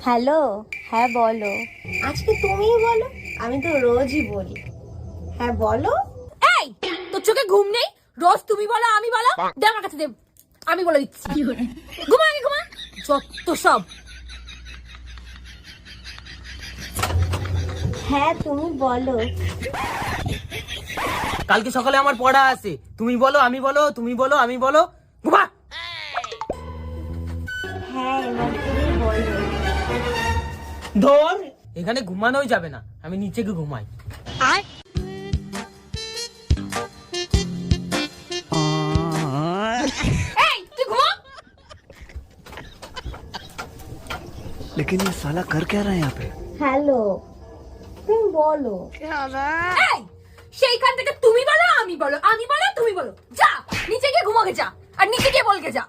Hello, হ্যাঁ বলো। আজকে তুমিই বলো, আমি তো রোজই বলি। হ্যাঁ বলো। এই তোর চোখে ঘুম নেই? রোজ তুমি বলো আমি বলো। দে আমার কাছে দে, আমি বলে দিচ্ছি। ঘুমা আগে ঘুমা, যত সব। হ্যাঁ তুমি বলো। কালকে সকালে আমার পড়া আছে, তুমি বলো আমি বলো, তুমি বলো আমি বলো। ঘুমা। হ্যাঁ এবার তুমি বলো। ধর, এখানে ঘুমানোই যাবে না, আমি নিচে গিয়ে ঘুমাই। এই তুই ঘুমা। लेकिन ये साला कर क्या रहा है यहाँ पे? হ্যালো তুমি বলো। এই সেইখান থেকে তুমি বলো আমি বলো, আমি বলো তুমি বলো। যা নিচে গিয়ে ঘুমাকে যা, আর নিচে গিয়ে বলকে যা।